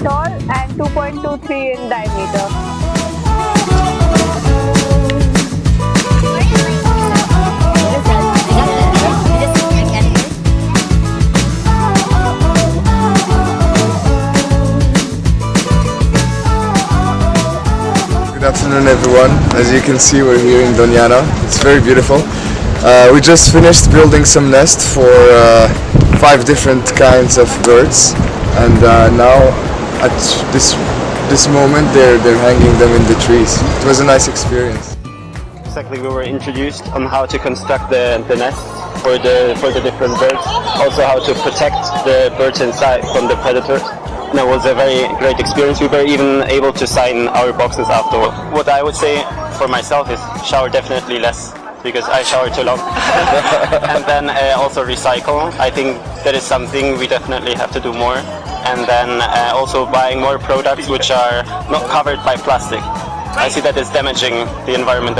tall and 2.23 in diameter. Good afternoon everyone. As you can see, we're here in Doñana. It's very beautiful. We just finished building some nests for 5 different kinds of birds, and now at this moment they're hanging them in the trees. It was a nice experience. Exactly, we were introduced on how to construct the nest for the different birds, also how to protect the birds inside from the predators. And it was a very great experience. We were even able to sign our boxes afterward. What I would say for myself is shower definitely less, because I shower too long. And then also recycle. I think that is something we definitely have to do more. And then also buying more products which are not covered by plastic. I see that it's damaging the environment.